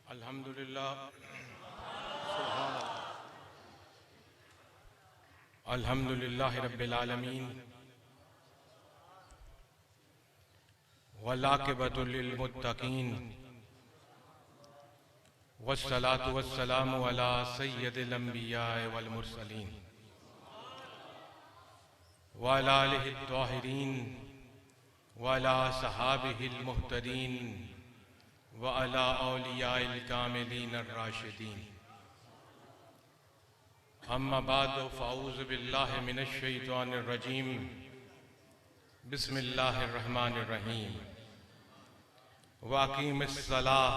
अल्हम्दुलिल्लाह रब्बिल आलमीन वल्आक़िबतु लिल मुत्तक़ीन वस्सलातु वस्सलामु अला सय्यदिल अंबिया वल मुरसलीन व अला आलिहि त्ताहिरीन व अला सहाबिहिल मुहतदीन व अला औलियाइल कामिलीन अर्राशिदीन। अम्मा बाद फ़अऊज़ु बिल्लाहि मिनश शैतानिर रजीम। बिस्मिल्लाहिर रहमानिर रहीम। वाक़ीमिस सलाह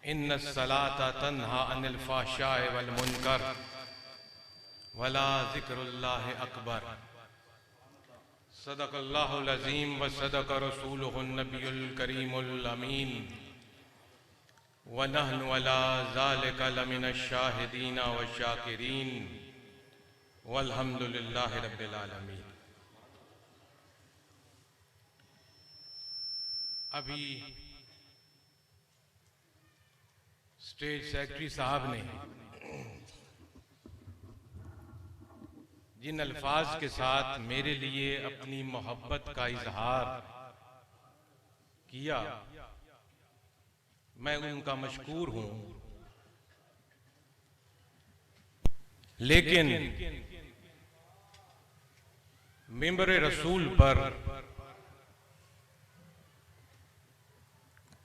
इन्नस सलाता तन्हा अनिल फ़हशाइ वल मुनकर वला ज़िक्रुल्लाहि अकबर। सदक़ल्लाहुल अज़ीम व सदक़ रसूलुहुन नबियुल करीमुल अमीन व नहनु अला ज़ालिका लमिनश शाहिदीन व शाकिरीन वल्हम्दुलिल्लाहि रब्बिल आलमीन। अभी स्टेज सेक्रेटरी साहब ने जिन अल्फाज के साथ मेरे लिए अपनी मोहब्बत का इजहार किया, मैं उनका मशकूर हूं, लेकिन मिंबर रसूल पर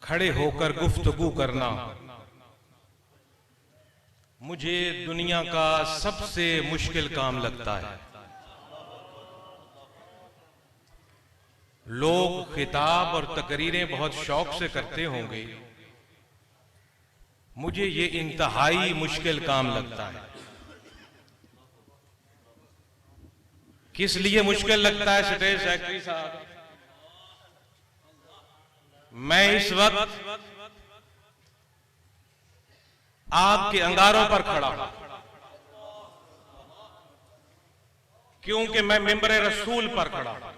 खड़े होकर गुफ्तगू करना मुझे दुनिया का सबसे मुश्किल काम लगता है। लोग खिताब और तकरीरें बहुत शौक से करते होंगे, मुझे ये इंतहाई मुश्किल काम लगता है। किस लिए मुश्किल लगता है स्टेज सेक्रेटरी साहब? मैं इस वक्त आपके अंगारों पर खड़ा हूं, क्योंकि मैं मिंबर रसूल पर खड़ा हूं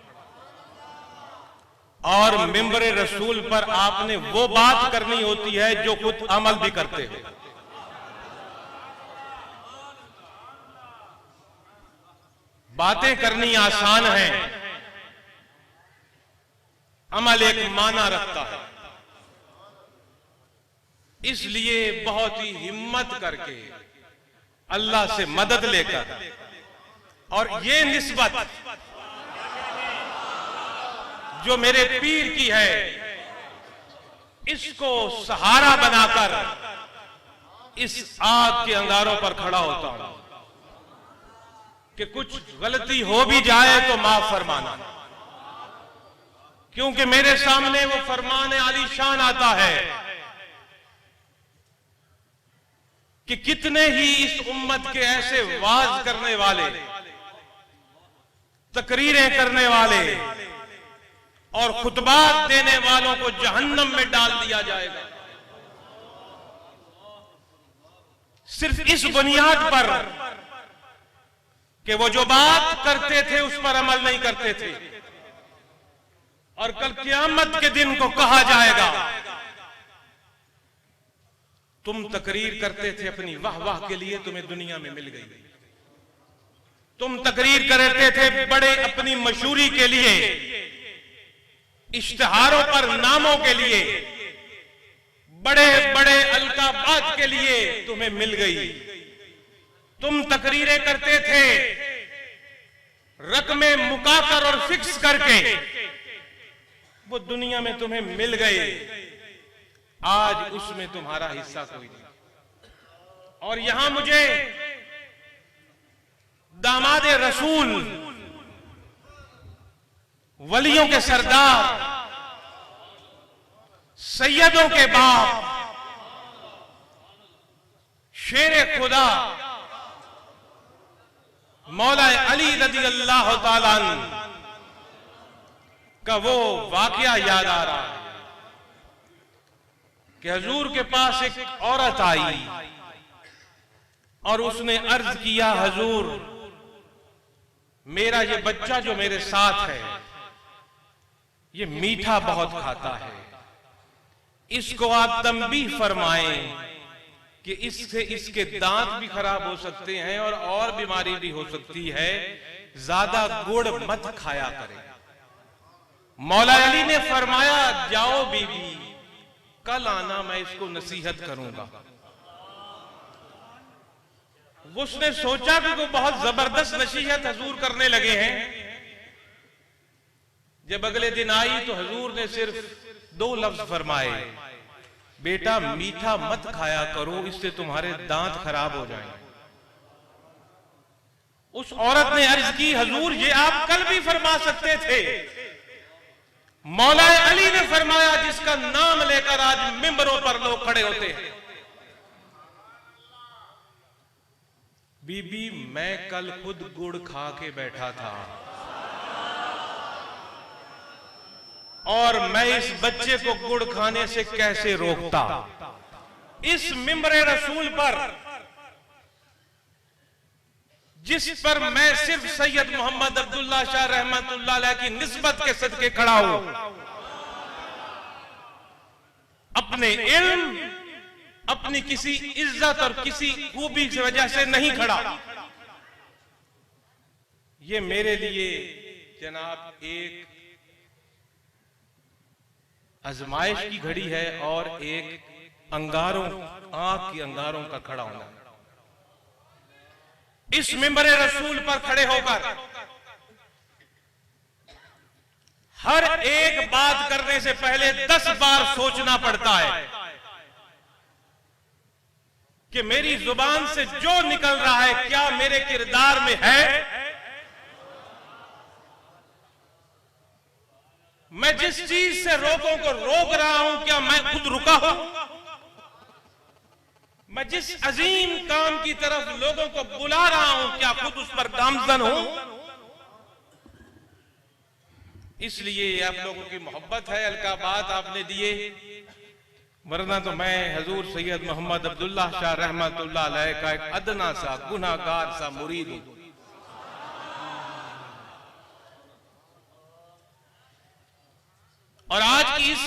और मिंबर रसूल पर आपने वो बात करनी होती है जो खुद अमल भी करते हैं। बातें करनी आसान है, अमल एक माना रखता है। इसलिए बहुत ही हिम्मत करके अल्लाह से मदद लेकर और ये निस्बत जो मेरे पीर की है, इसको सहारा बनाकर इस आग के अंगारों पर खड़ा होता हूं कि कुछ गलती हो भी जाए तो माफ फरमाना, क्योंकि मेरे सामने वो फरमान आलीशान आता है कि कितने ही इस उम्मत के ऐसे वाज करने वाले, तकरीरें करने वाले और खुतबात देने वालों को जहन्नम में डाल दिया जाएगा, सिर्फ इस बुनियाद पर कि वो जो बात करते थे उस पर अमल नहीं करते थे। और कल क़यामत के दिन को कहा जाएगा, तुम तकरीर करते थे अपनी वाह वाह के लिए, तुम्हें दुनिया में मिल गई। तुम तकरीर करते थे बड़े अपनी मशहूरी के लिए, इश्तिहारों पर नामों के लिए, बड़े बड़े अलकाबात के लिए, तुम्हें मिल गई। तुम तकरीरें करते थे रकमें मुकाकर और फिक्स करके, वो दुनिया में तुम्हें मिल गए। आज उसमें तुम्हारा हिस्सा कोई नहीं। और यहां मुझे दामाद रसूल, वलियों के सरदार, सैयदों के बाप, शेरे खुदा मौला अली रज़ियल्लाहु ताला अन्हु का वो वाकया याद आ रहा है कि हुजूर के पास एक औरत आई और उसने अर्ज किया, हुजूर मेरा ये बच्चा जो मेरे साथ है ये मीठा बहुत खाता है, इसको आप तंबीह फरमाएं कि इससे इसके दांत भी खराब हो सकते हैं और बीमारी भी हो सकती है, ज्यादा गुड़ मत खाया करें। मौला अली ने फरमाया, जाओ बीबी, कल आना, मैं इसको नसीहत करूंगा। उसने सोचा कि वो बहुत जबरदस्त नसीहत हजूर करने लगे हैं। जब अगले दिन आई तो हजूर ने सिर्फ 2 लफ्ज फरमाए, बेटा मीठा मत खाया करो, इससे तुम्हारे दांत खराब हो जाएंगे। उस औरत ने अर्ज की, हजूर ये आप कल भी फरमा सकते थे। मौला अली ने फरमाया, जिसका नाम लेकर आज मिंबरों पर लोग खड़े होते हैं। बीबी मैं कल खुद गुड़ खा के बैठा था और मैं इस बच्चे को गुड़ खाने से कैसे रोकता। इस मिंबरे रसूल पर, जिस पर मैं सिर्फ सैयद मोहम्मद अब्दुल्ला शाह रहमतुल्लाह अलैह की निस्बत के सदके खड़ा हूं, अपने इल्म, अपनी किसी इज्जत और किसी खूबी की वजह से नहीं खड़ा। ये मेरे लिए जनाब एक आजमाइश की घड़ी है और एक अंगारों, आंख की अंगारों का खड़ा होना। इस मिंबर रसूल पर खड़े होकर हर एक बात करने से पहले 10 बार सोचना पड़ता है कि मेरी जुबान से जो निकल रहा है क्या मेरे किरदार में है। मैं जिस चीज से लोगों को रोक रहा हूं, क्या मैं खुद रुका हूं? मैं जिस अजीम काम की तरफ लोगों को बुला रहा हूं, क्या खुद उस पर गामजन हूं? इसलिए आप लोगों की मोहब्बत है, अलकाबात आपने दिए, वरना तो मैं हजूर सैयद मोहम्मद अब्दुल्ला शाह रहमतुल्लाह अलैह का एक अदना सा गुनाहगार सा मुरीद हूं। और आज की इस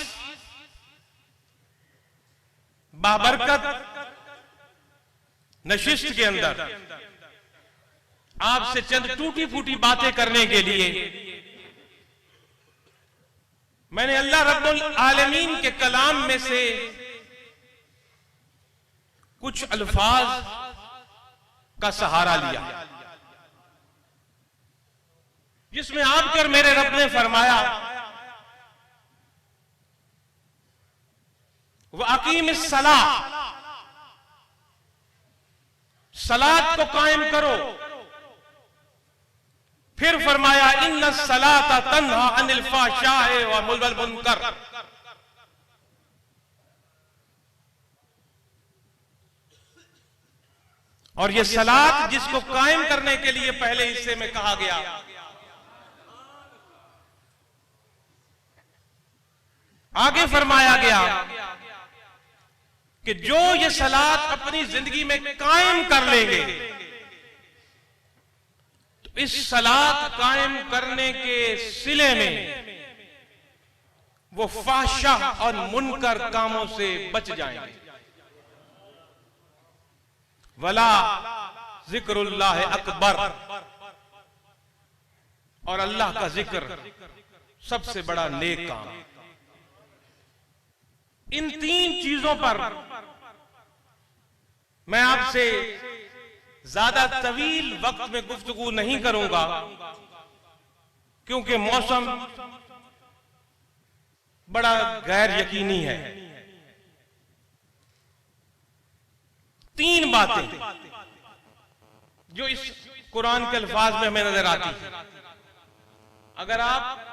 बाबरकत नशिस्त के अंदर आपसे चंद टूटी फूटी बातें करने के लिए मैंने अल्लाह रब्बुल आलमीन के कलाम में से कुछ अल्फाज का सहारा लिया, जिसमें आपके और मेरे रब ने फरमाया, वह अकीमिस सलाह, सलात को कायम करो। फिर फरमाया, इन्ना सलाता तन्हा अनिल फाहशाए व मुनकर। और ये सलात जिसको कायम करने के लिए पहले हिस्से में कहा गया, आगे फरमाया गया कि जो ये सलात अपनी जिंदगी में कायम कर लेंगे, तो इस सलात कायम करने के सिले में वो फाहशा और मुनकर कामों से बच जाएंगे। वला जिक्रुल्लाह अकबर, और अल्लाह का जिक्र सबसे बड़ा नेक काम। इन 3 चीजों पर मैं आपसे ज्यादा तवील वक्त में गुफ्तगू नहीं करूंगा, क्योंकि मौसम बड़ा गैर यकीनी है। 3 बातें जो इस कुरान के अल्फाज में हमें नजर आती है, अगर आप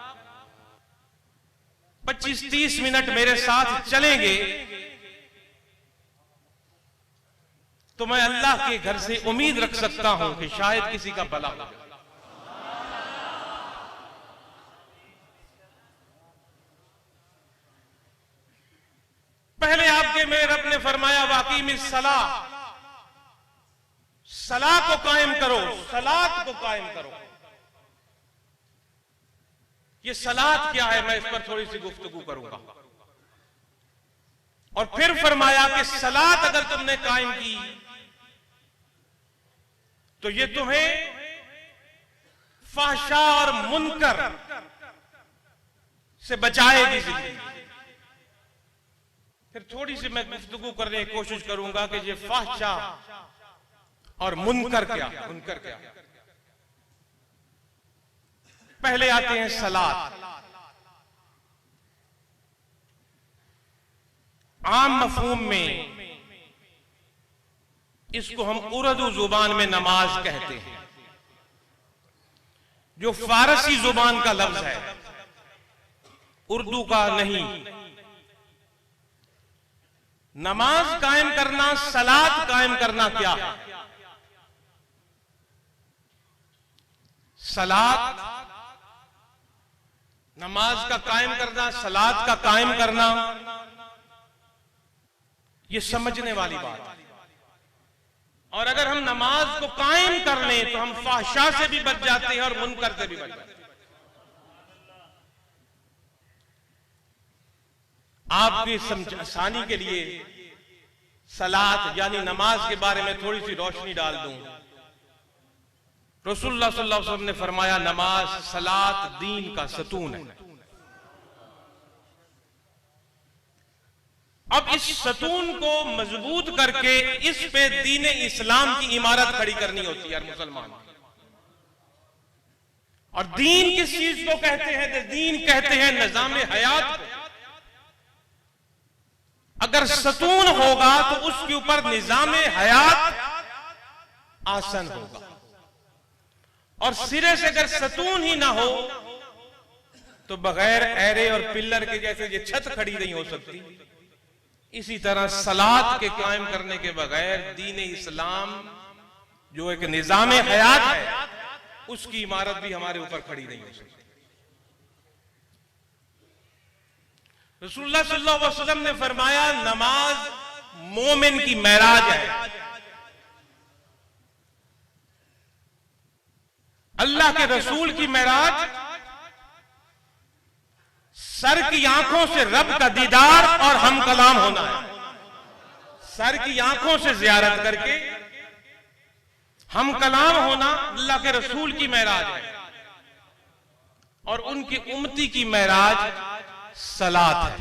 25-30 मिनट मेरे साथ चलेंगे तो मैं अल्लाह के घर से उम्मीद रख सकता हूं कि शायद किसी का भला हो। पहले आपके मेरे रब ने फरमाया, वाकीमिस सलाह, सलाह को कायम करो, सलात को कायम करो। ये सलात क्या है, मैं इस पर थोड़ी सी गुफ्तगू करूंगा। और फिर फरमाया कि सलात अगर तुमने कायम की तो ये तुम्हें फाहशा और मुनकर से बचाएगी जिंदगी। फिर थोड़ी सी मैं गुफ्तगू करने की कोशिश करूंगा कि ये फाहशा और मुनकर क्या। पहले आते हैं सलात। आम मफहूम में इसको हम उर्दू जुबान में नमाज कहते हैं, जो फारसी जुबान का लफ्ज है, उर्दू का नहीं। नमाज कायम करना, सलात कायम करना क्या है? सलात, नमाज का कायम करना, सलात का कायम करना, ये समझने वाली बात है। और अगर हम नमाज को कायम कर लें तो हम फाहशा से भी बच जाते हैं और मुनकर से भी बच जाते हैं। आपकी समझ आसानी के लिए सलात यानी नमाज के बारे में थोड़ी सी रोशनी डाल दूं। रसूलुल्लाह सल्लल्लाहु अलैहि वसल्लम ने फरमाया, नमाज सलात दीन का सतून है। अब इस सतून को मजबूत करके इस पे दीन इस्लाम की इमारत खड़ी करनी होती है मुसलमान। और दीन किस चीज को कहते हैं? दीन कहते हैं निजाम हयात को। अगर सतून होगा तो उसके ऊपर निजाम हयात आसन होगा, और सिरे से अगर सतून ही ना हो तो बगैर एरे और पिल्लर के जैसे ये छत खड़ी नहीं हो सकती। इसी तरह सलात के कायम करने के बगैर दीन इस्लाम जो एक निजाम हयात है, उसकी इमारत भी हमारे ऊपर खड़ी नहीं हो सकती। रसूलुल्लाह सल्लल्लाहु अलैहि वसल्लम ने फरमाया, नमाज मोमिन की मेराज है। अल्लाह के रसूल की मेराज सर की आंखों से रब का दीदार और हम कलाम होना है। सर की आंखों से जियारत करके हम कलाम होना अल्लाह के रसूल की मेराज है। और उनकी उम्मती की मेराज सलात है।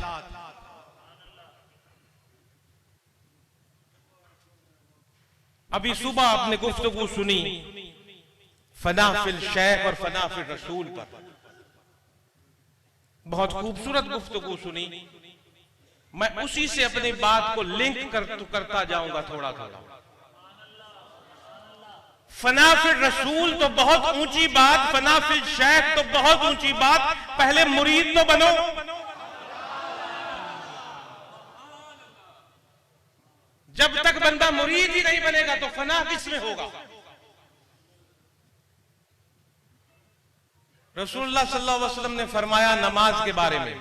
अभी सुबह आपने गुफ्तगू सुनी फना फिल शेख और फना फिल रसूल पर, बहुत खूबसूरत गुफ्तगू सुनी। मैं उसी से अपनी बात को लिंक करता जाऊंगा थोड़ा थोड़ा। फना फिल रसूल तो बहुत ऊंची बात, फना फिल शेख तो बहुत ऊंची बात। पहले मुरीद तो बनो। जब तक बंदा मुरीद ही नहीं बनेगा तो फना किसमें होगा? रसूलुल्लाह सल्लल्लाहु अलैहि वसल्लम ने फरमाया नमाज के बारे में,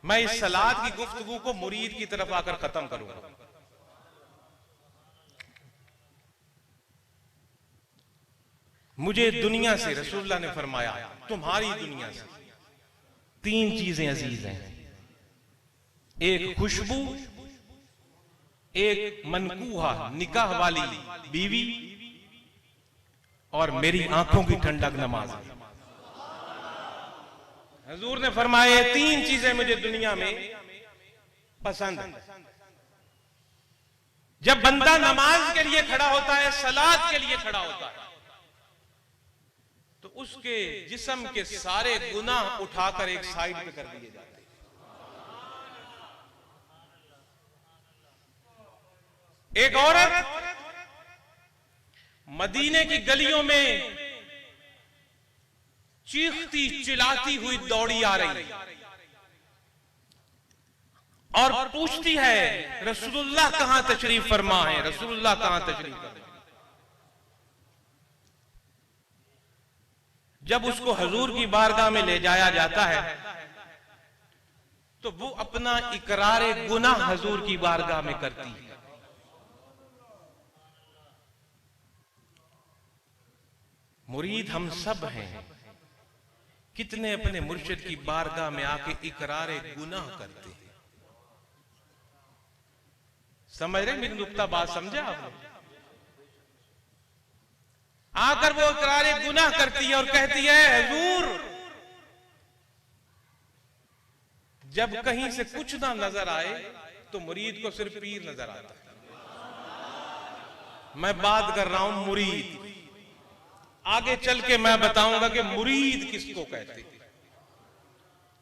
मैं इस सलात की गुफ्तगू को मुरीद की तरफ आकर खत्म करूंगा। मुझे दुनिया से, रसूलुल्लाह ने फरमाया तुम्हारी दुनिया से 3 चीजें अजीज हैं। एक खुशबू, एक मनकूहा निकाह वाली बीवी, और मेरी आंखों की ठंडक नमाज। हुजूर ने फरमाया 3 चीजें मुझे दुनिया में पसंद है। जब बंदा नमाज के लिए खड़ा होता है, सलात के लिए खड़ा होता है, तो उसके जिस्म के सारे गुनाह उठाकर एक साइड पे कर दिए जाते हैं। एक औरत मदीने की गलियों में चीखती चिल्लाती हुई दौड़ी आ रही और पूछती है, रसूलुल्लाह कहां तशरीफ फरमा है? रसूलुल्लाह कहां तशरीफ फरमा? जब उसको हुजूर की बारगाह में ले जाया जाता है तो वो अपना इकरार गुनाह हुजूर की बारगाह में करती है। मुरीद हम सब हैं, कितने अपने मुर्शिद की बारगाह में आके इकरार गुनाह करते हैं। समझ रहे मेरी नुक्ता बात समझे आपने? आकर वो इकरार गुनाह करती है और कहती है हुजूर जब कहीं से कुछ ना नजर आए तो मुरीद को सिर्फ पीर नजर आता है। मैं बात कर रहा हूं मुरीद, आगे चल के मैं बताऊंगा कि मुरीद किसको कहते हैं।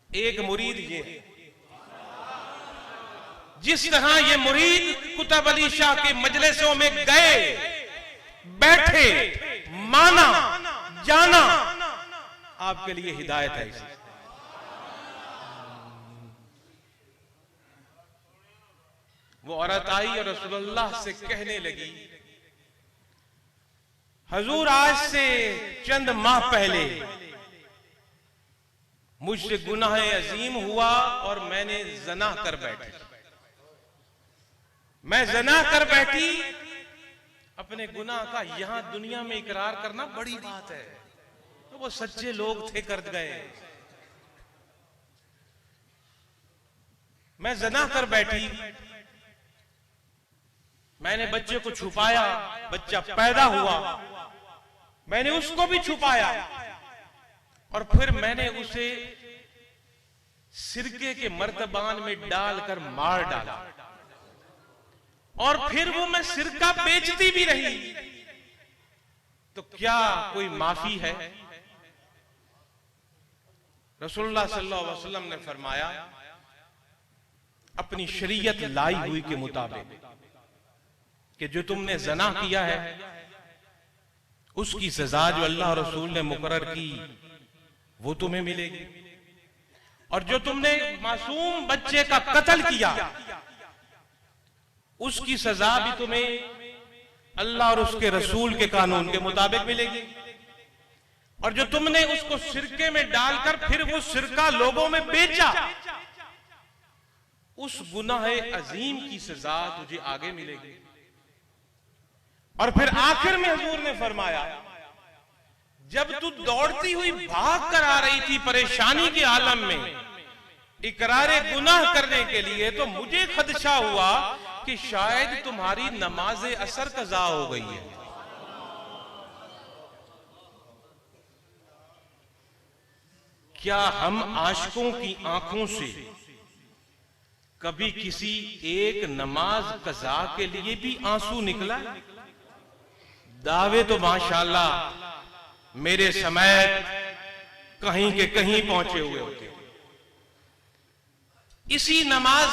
एक मुरीद ये है, जिस तरह ये मुरीद कुतुब अली शाह के मजलिसों में गए, बैठे, माना, जाना, आपके लिए हिदायत है इसे। वो औरत आई और रसूलुल्लाह से कहने लगी हुजूर आज से चंद माह पहले मुझसे गुनाह अजीम हुआ और मैंने ज़ना कर बैठी। मैं ज़ना कर बैठी, अपने गुनाह का यहां दुनिया में इकरार करना बड़ी बात है, तो वो सच्चे लोग थे कर गए। मैं ज़ना कर बैठी, मैंने बच्चे को छुपाया, बच्चा पैदा हुआ, मैंने उसको भी छुपाया और फिर मैंने उसे सिरके के मर्तबान में डालकर मार डाला और फिर वो मैं सिरका बेचती भी रही। तो क्या कोई माफी है? रसूलुल्लाह सल्लल्लाहु अलैहि वसल्लम ने फरमाया अपनी शरीयत लाई हुई के मुताबिक कि जो तुमने ज़ना किया है उसकी सजा जो अल्लाह और रसूल ने मुकर्रर की वो तुम्हें मिलेगी, और जो तुमने मासूम बच्चे का कत्ल किया उसकी सजा भी तुम्हें अल्लाह और उसके रसूल के कानून के मुताबिक मिलेगी, और जो तुमने उसको सिरके में डालकर फिर वो सिरका लोगों में बेचा उस गुनाह अजीम की सजा तुझे आगे मिलेगी। और फिर आखिर में हुजूर ने फरमाया जब तू दौड़ती हुई भाग कर आ रही थी परेशानी के आलम में इकरारे गुनाह करने के लिए, तो मुझे खदशा हुआ कि शायद तुम्हारी नमाज असर कज़ा हो गई है। क्या हम आशिकों की आंखों से कभी किसी एक नमाज कज़ा के लिए भी आंसू निकला? दावे तो माशाअल्लाह मेरे समय कहीं के कहीं पहुंचे हुए होते। इसी नमाज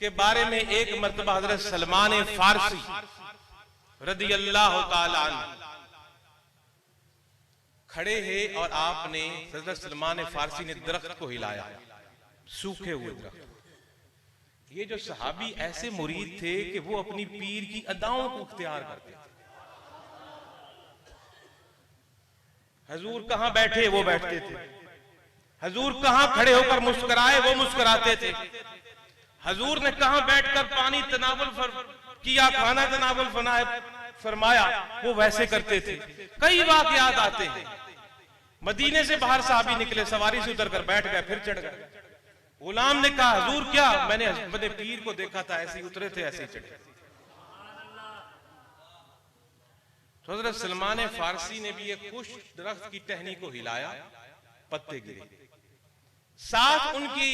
के बारे में एक मर्तबा हजरत सलमान फारसी रदी अल्लाह ताला अन्हु खड़े हैं और आपने हजरत सलमान फारसी ने दरख्त को हिलाया, सूखे हुए दरख्त। ये जो सहाबी ऐसे मुरीद थे कि वो अपनी पीर की अदाओं को इख्तियार करते थे। हुजूर कहां बैठे वो बैठते थे, हुजूर कहां खड़े होकर मुस्कुराए वो मुस्कुराते थे, हुजूर ने कहां बैठकर पानी तनावुल किया, खाना तनावुल फरमाया वो वैसे करते थे। कई वाकयात आते हैं, मदीने से बाहर साहबी निकले, सवारी से उतरकर बैठ गए, फिर चढ़ गए। गुलाम ने कहा हुजूर क्या? मैंने अपने पीर को देखा था, ऐसे ही उतरे थे ऐसे ही चढ़े। तो हजरत सलमान फारसी ने भी एक खुश दरख्त की टहनी को हिलाया, पत्ते गिरे। साथ उनकी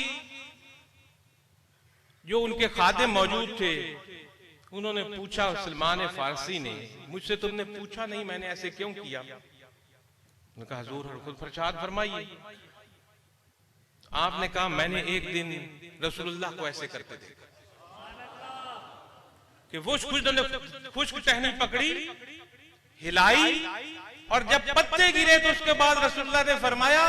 जो उनके खादिम मौजूद थे उन्होंने पूछा सलमान फारसी ने, मुझसे तुमने पूछा नहीं मैंने ऐसे क्यों किया? उन्होंने कहा हुजूर खुद फरशाद फरमाइए। आपने कहा मैंने एक दिन रसूलुल्लाह को ऐसे करते देखा कि वो खुश्क टहनी पकड़ी, हिलाई, और जब पत्ते गिरे तो उसके बाद रसूलुल्लाह ने फरमाया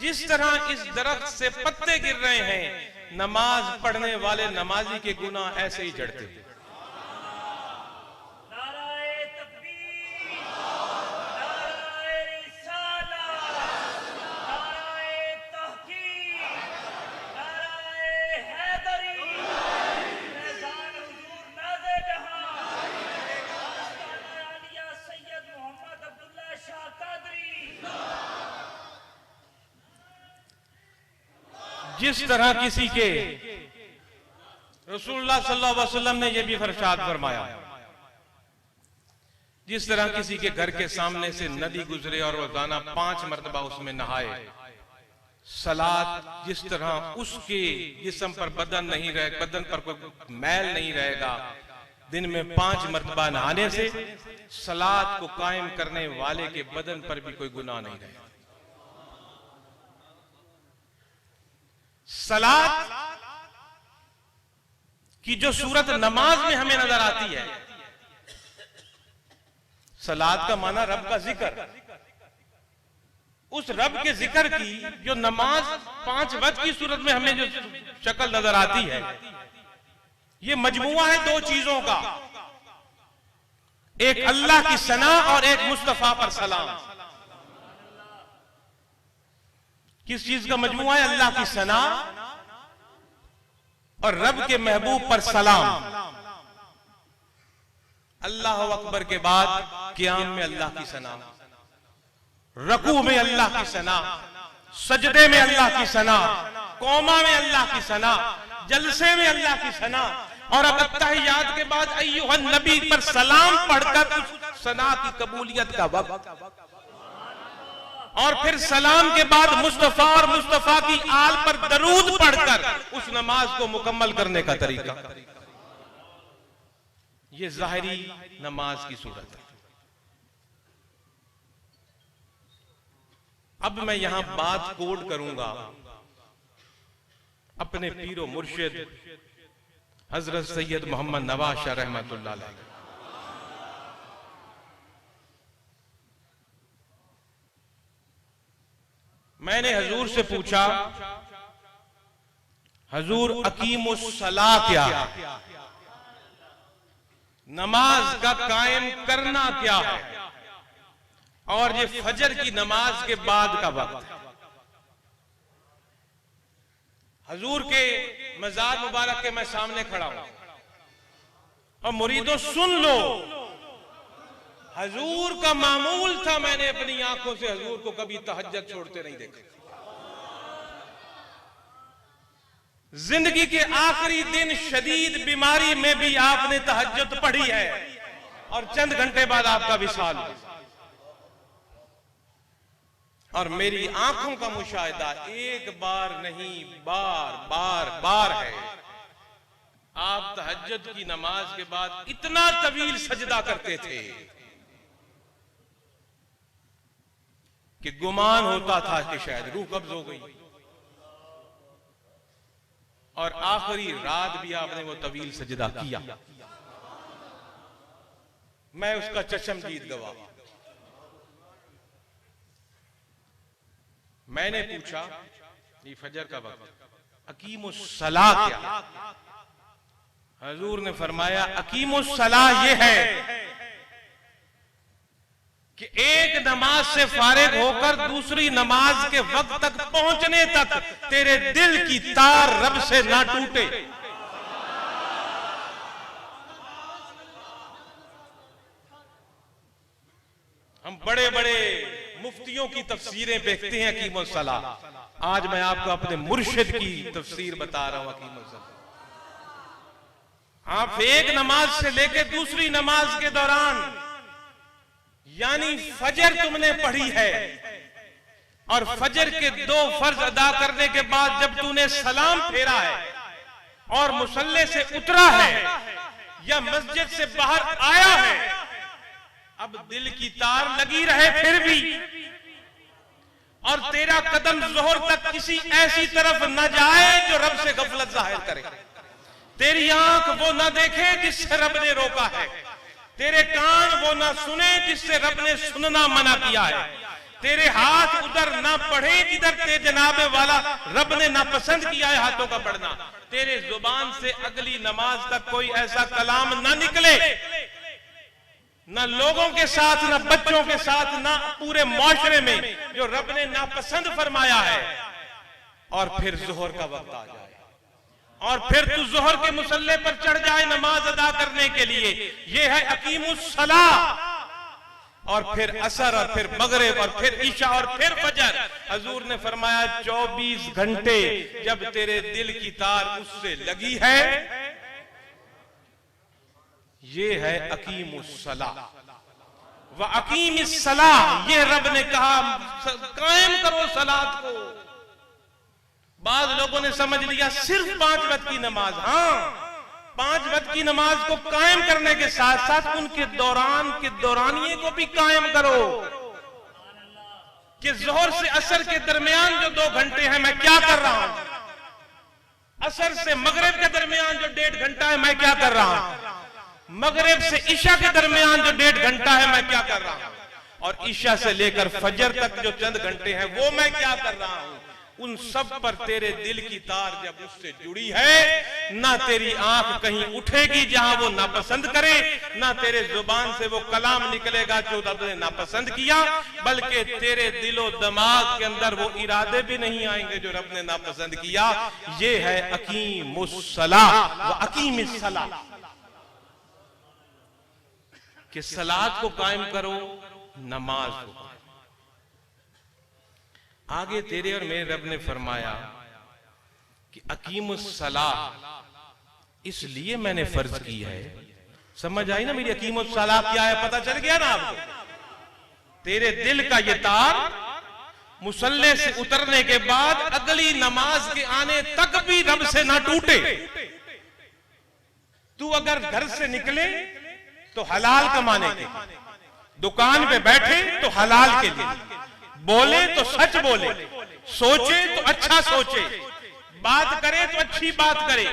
जिस तरह इस दरख्त से पत्ते गिर रहे हैं नमाज पढ़ने वाले नमाजी के गुनाह ऐसे ही झड़ते हैं। जिस तरह किसी के रसूलुल्लाह सल्लल्लाहु अलैहि वसल्लम ने यह भी इरशाद फरमाया, जिस तरह किसी के घर के सामने से नदी गुजरे और रोजाना 5 मरतबा उसमें नहाए, सलात जिस तरह उसके जिस्म पर बदन पर कोई मैल नहीं रहेगा, दिन में 5 मरतबा नहाने से सलात को कायम करने वाले के बदन पर भी कोई गुनाह नहीं रहेगा। सलात की जो सूरत नमाज में हमें नजर आती है, सलात का माना रब का जिक्र, उस रब के जिक्र की जो नमाज 5 वक्त की सूरत में हमें जो शक्ल नजर आती है, ये मजमुआ है 2 चीजों का, एक अल्लाह की सना और एक मुस्तफा पर सलाम। किस चीज का मजमुआ है? अल्लाह की सना और रब के महबूब पर सलाम। अल्लाह अकबर के बाद क़ियाम में अल्लाह की सना, रकू में अल्लाह की सना, सजदे में अल्लाह की सना, कौमा में अल्लाह की सना, जलसे में अल्लाह की सना, और अब अत्तहियात के बाद अय्युहन नबी पर सलाम पढ़कर उस सना की कबूलियत का वक्त, और फिर सलाम के बाद मुस्तफा और मुस्तफा की आल पर दरूद पढ़कर उस नमाज को मुकम्मल करने का तरीका। ये ज़ाहिरी नमाज की सूरत है। अब मैं यहां बात कोड करूंगा अपने पीरो मुर्शिद हजरत सैयद मोहम्मद नवाज शाह रहमतुल्लाह अलैह। मैंने हजूर से पूछा, हजूर अकीमुस्सलाह क्या है? नमाज का कायम करना क्या है? और ये फजर की नमाज के बाद का वक्त है। हजूर के मज़ार मुबारक के मैं सामने खड़ा हूं और मुरीदों सुन लो, हजूर का मामूल था, मैंने अपनी आंखों से हजूर को कभी तहज्जुद छोड़ते नहीं देखा। जिंदगी के आखिरी दिन शदीद बीमारी में भी आपने तहज्जुद पढ़ी है और चंद घंटे बाद आपका विसाल हुआ। और मेरी आंखों का मुशाहिदा एक बार नहीं बार बार बार है। आप तहज्जुद की नमाज के बाद इतना तवील सजदा करते थे कि गुमान होता था कि शायद रूह कब्ज हो गई, और आखिरी रात भी आपने वो तवील सजदा किया। मैं उसका चशमदीद गवाह। मैंने पूछा, ये फजर का वक्त, अकीमुस्सलाह क्या? हजूर ने फरमाया, अकीमुस्सलाह ये है कि एक नमाज से फारिग होकर दूसरी नमाज के वक्त तक पहुंचने तक तेरे दिल की तार रब से ना टूटे। हम बड़े बड़े मुफ्तियों की तफसीरें देखते हैं अकीमुस्सलाह। आज मैं आपको अपने मुर्शिद की तफसीर बता रहा हूं। अकीमुस्सलाह, आप एक नमाज से लेकर दूसरी नमाज के दौरान, यानी फजर तुमने पढ़ी है और फजर के 2 फर्ज अदा करने के बाद जब तूने सलाम फेरा है और मुसल्ले से उतरा है या मस्जिद से बाहर आया है, अब दिल की तार लगी रहे फिर भी, और तेरा कदम जोहर तक किसी ऐसी तरफ न जाए जो रब से गफलत जाहिर करे, तेरी आंख वो न देखे जिससे रब ने रोका है, तेरे कान वो ना सुने जिससे रब ने सुनना मना किया है, तेरे हाथ उधर ना बढ़े जिधर ते जनाबे वाला रब ने ना पसंद किया है हाथों का बढ़ना, तेरे जुबान से अगली नमाज तक कोई ऐसा कलाम ना निकले, ना लोगों के साथ, ना बच्चों के साथ, ना पूरे मुआशरे में, जो रब ने नापसंद फरमाया है। और फिर जोहर का वक्त आ जाए और फिर तू जोहर के मुसल्ले पर चढ़ जाए नमाज अदा करने के लिए, यह है अकीमुस्सलाह। और फिर असर और फिर मगरिब और फिर ईशा और फिर फजर। हजूर ने फरमाया 24 घंटे जब तेरे दिल की तार उससे लगी है ये है अकीमुस्सलाह व अकीमिस्सलाह। ये रब ने कहा कायम करो सलात को। बाद लोगों ने समझ लिया सिर्फ 5 वक्त की नमाज। हाँ, 5 वक्त की नमाज को कायम करने के साथ साथ उनके दौरान के दौरानिये को भी कायम करो कि जोहर से असर के दरमियान जो 2 घंटे हैं मैं क्या कर रहा हूं, असर से मगरिब के दरमियान जो 1.5 घंटा है मैं क्या कर रहा हूं, मगरिब से ईशा के दरमियान जो 1.5 घंटा है मैं क्या कर रहा हूं, और ईशा से लेकर फजर तक जो चंद घंटे हैं वो मैं क्या कर रहा हूं। उन सब पर तेरे दिल की तार जब उससे जुड़ी है, ना तेरी आंख कहीं उठेगी जहां वो नापसंद करे, ना तेरे जुबान से वो कलाम निकलेगा जो रब ने नापसंद किया, बल्कि तेरे दिलो दिमाग के अंदर वो इरादे भी नहीं आएंगे जो रब ने नापसंद किया। ये है अकीमुस्सलाह व अकीमिस्सलाह कि सलात को कायम करो, नमाज को। आगे तेरे और मेरे रब ने फरमाया कि अकीमुस्सलाह इसलिए मैंने फर्ज की है। समझ आई ना मेरी अकीमुस्सलाह क्या है? पता चल गया ना आपको? तेरे दिल का ये तार मुसल्ले से उतरने के बाद अगली नमाज के आने तक भी रब से ना टूटे। तू अगर घर से निकले तो हलाल कमाने के, दुकान पे बैठे तो हलाल के लिए, बोले तो सच बोले, सोचे तो अच्छा सोचे, बात करे तो अच्छी बात करे,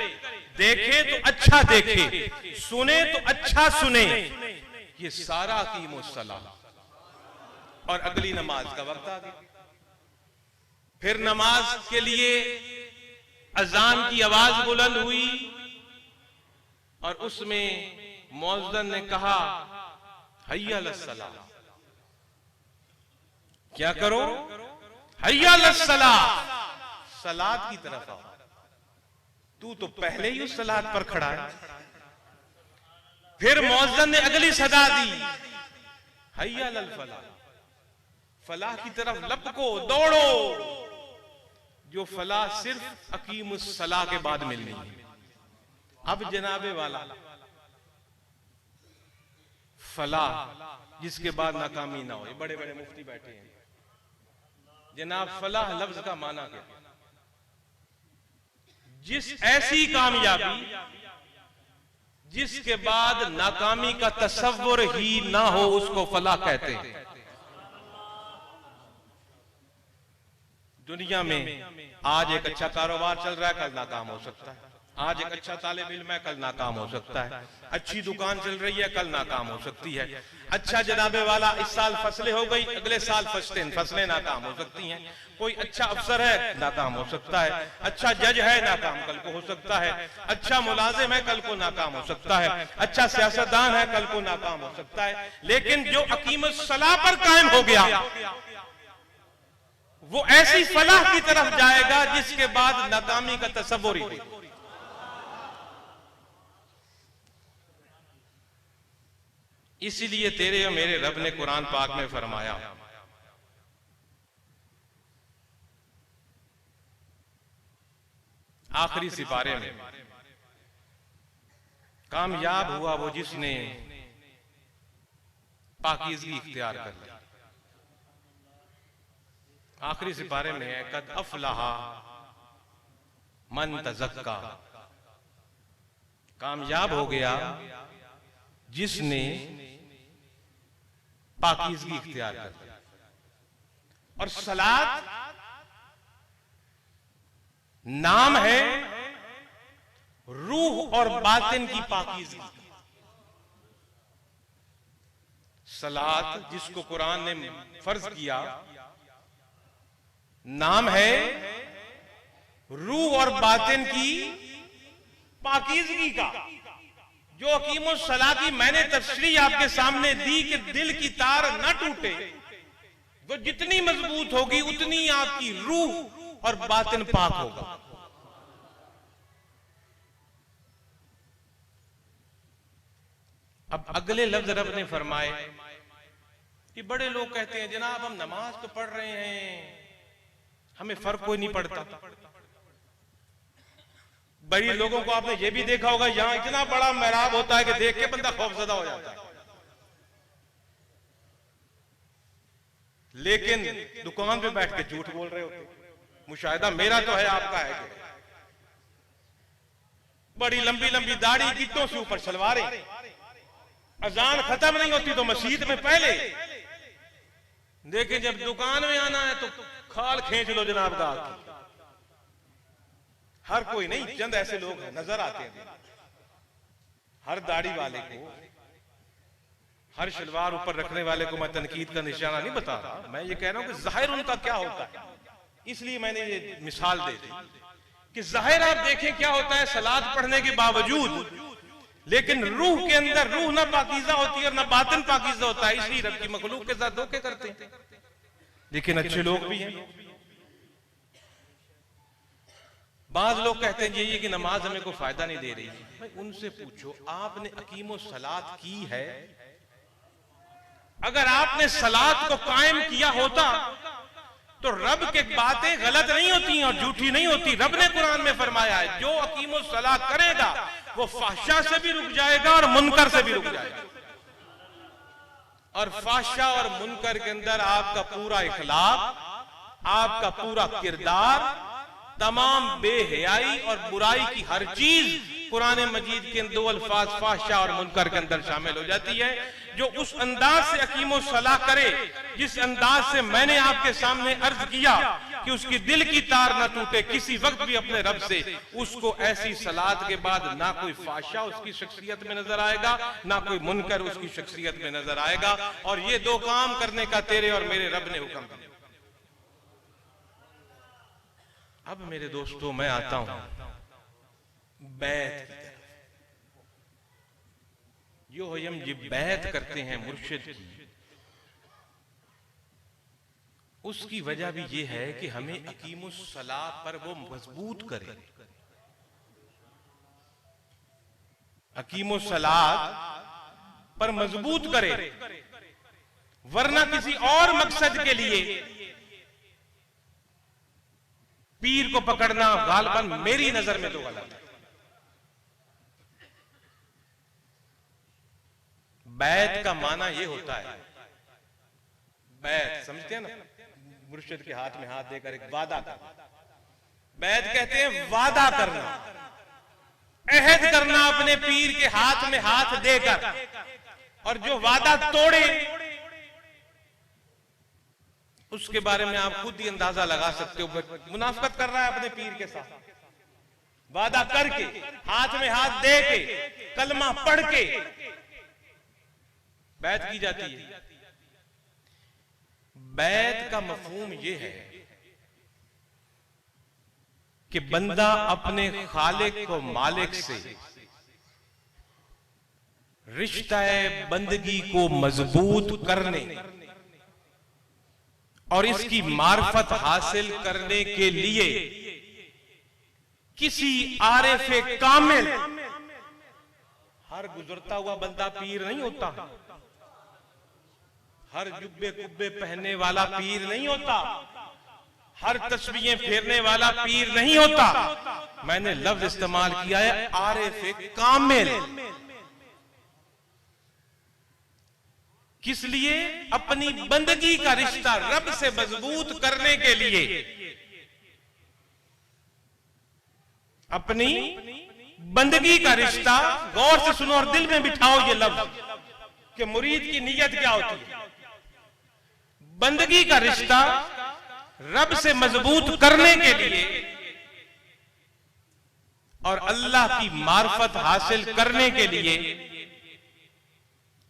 देखे तो अच्छा देखे, सुने तो अच्छा सुने। ये सारा अकीमुस्सलाह। और अगली नमाज का वक्त आ गया। फिर नमाज के लिए अजान की आवाज बुलंद हुई और उसमें मुअज्जिन ने कहा हय्या अलस्सलाह। क्या करो? हय्या अलस्सलाह, सलात की तरफ आओ। तू तो पहले ही उस सलात पर खड़ा है। फिर मुअज्जिन ने अगली सदा दी हय्या अलल फलाह, फलाह की तरफ लपको, दौड़ो। जो फलाह सिर्फ अकीमुस्सलाह के बाद मिलनी है। अब जनाबे वाला फलाह जिसके बाद नाकामी ना हो। ये बड़े बड़े मुफ्ती बैठे हैं। जनाब फलाह लफ्ज का माना क्या? जिस ऐसी कामयाबी जिसके बाद नाकामी का तसव्वुर ही ना हो उसको फलाह कहते हैं। दुनिया में आज एक अच्छा कारोबार चल रहा है, कल नाकाम हो सकता है। आज एक अच्छा तालिब इल्म है, कल नाकाम हो सकता है। अच्छी दुकान चल रही है, कल नाकाम हो सकती है। अच्छा जनाबे वाला इस साल फसलें हो गई, अगले साल फसलें नाकाम हो सकती हैं। कोई अच्छा अफसर है, नाकाम हो सकता है। अच्छा जज है, नाकाम कल को हो सकता है। अच्छा मुलाजिम है, कल को नाकाम हो सकता है। अच्छा सियासतदान है, कल को नाकाम हो सकता है। लेकिन जो अकीमुस्सलाह पर कायम हो गया वो ऐसी फलाह की तरफ जाएगा जिसके बाद नाकामी का तसव्वुर ही नहीं। इसीलिए तेरे और मेरे रब ने कुरान पाक में फरमाया आखिरी सिपारे में, कामयाब हुआ वो जिसने पाकीज़गी इख्तियार कर ली। आखिरी सिपारे में है कद अफलाहा मन तज़क्का। कामयाब हो गया जिसने पाकीज़गी इख्तियार कर ली। और सलात नाम है रूह और बातिन की पाकीज़गी। सलात जिसको कुरान ने फर्ज किया नाम है रूह और बातिन की पाकीज़गी का। जो अकीमुस्सलाह की मैंने तफसीर आपके सामने दी कि दिल की तार न टूटे, वो जितनी मजबूत होगी उतनी आपकी रूह और बातिन पाक होगा। अब अगले लफ्ज रब ने फरमाए कि बड़े लोग कहते हैं जनाब हम नमाज तो पढ़ रहे हैं, हमें फर्क कोई नहीं पड़ता। बड़ी लोगों को आपने ये भी देखा होगा, यहां इतना बड़ा मेहराब होता है कि देख के बंदा खौफजदा हो जाता है, लेकिन दुकान पे बैठ के झूठ बोल रहे होते। मुशाहिदा मेरा तो है, आपका है कि बड़ी लंबी लंबी दाढ़ी, गिट्टों से ऊपर सलवारें, अजान खत्म नहीं होती तो मस्जिद में पहले, लेकिन जब दुकान में आना है तो खाल खींच लो जनाब का। हर कोई नहीं, चंद ऐसे लोग हैं नजर आते हैं। हर दाढ़ी वाले को, हर शलवार ऊपर रखने वाले को मैं तनकीद का निशाना नहीं बता रहा, मैं ये कह रहा हूं कि जाहिर उनका क्या होता है, इसलिए मैंने ये मिसाल दे दी कि जाहिर आप देखें क्या होता है सलात पढ़ने के बावजूद, लेकिन रूह के अंदर रूह ना पाकीज़ा होती है और ना बातिन पाकीज़ा होता है, इसलिए रब की मखलूक के साथ धोखे करते हैं। लेकिन अच्छे लोग भी हैं। बाज लोग कहते हैं ये कि नमाज हमें कोई फायदा नहीं दे रही। भाई उनसे पूछो, आपने अकीमो सलात की है? अगर आपने सलात को कायम किया होता तो रब के बातें गलत नहीं होती और झूठी नहीं होती। रब ने कुरान में फरमाया है जो अकीमो सलात करेगा वो फाहशा से भी रुक जाएगा और मुनकर से भी रुक जाएगा। और फाहशा और मुनकर के अंदर आपका पूरा इखलाक, आपका पूरा किरदार, तमाम बेहयाई और बुराई की हर चीज कुरान मजीद के दो अल्फाज फाहशा और मुनकर के अंदर शामिल हो जाती है। जो उस अंदाज से अकीमो सलाह करे जिस अंदाज से मैंने आपके सामने अर्ज किया कि उसकी दिल की तार ना टूटे किसी वक्त भी अपने रब से, उसको ऐसी सलात के बाद ना कोई फाहशा उसकी शख्सियत में नजर आएगा, ना कोई मुनकर उसकी शख्सियत में नजर आएगा। और ये दो काम करने का तेरे और मेरे रब ने हुक्म दिया। अब मेरे दोस्तों मैं आता हूं बैत की तरफ। जो हम ये बैत करते हैं मुर्शिद की, उसकी वजह भी ये है कि हमें अकीमुस सलाह पर वो मजबूत करे। अकीमुस सलाह पर मजबूत करे, वरना किसी और मकसद के लिए पीर को पकड़ना गालबन मेरी नजर में तो गलत है। बैत का माना यह होता है, बैत समझते हैं ना, मुर्शिद के हाथ में हाथ देकर एक वादा करना। बैत कहते हैं वादा करना, अहद करना अपने पीर के हाथ में हाथ देकर, और जो वादा तोड़े उसके बारे में आप खुद ही अंदाजा लगा सकते हो, मुनाफिकत कर रहा है अपने पीर के साथ। वादा करके, हाथ में हाथ दे के, कलमा पढ़ के बैत की जाती है। बैत का मफहूम यह है कि बंदा अपने खालिक को मालिक से रिश्ता बंदगी को मजबूत करने और इसकी मार्फत हासिल करने के लिए किसी आरिफे कामिल, हर गुजरता हुआ बंदा पीर नहीं होता, हर जुब्बे कुब्बे पहनने वाला पीर नहीं होता, हर तस्बीहें फेरने वाला पीर नहीं होता। मैंने लफ्ज इस्तेमाल किया है आरिफे कामिल। किस लिए? अपनी बंदगी का रिश्ता रब से मजबूत करने के लिए, अपनी बंदगी का रिश्ता। गौर से सुनो और दिल में बिठाओ ये लफ्ज कि मुरीद की नीयत क्या होती है। बंदगी का रिश्ता रब से मजबूत करने के लिए और अल्लाह की मार्फत हासिल करने के लिए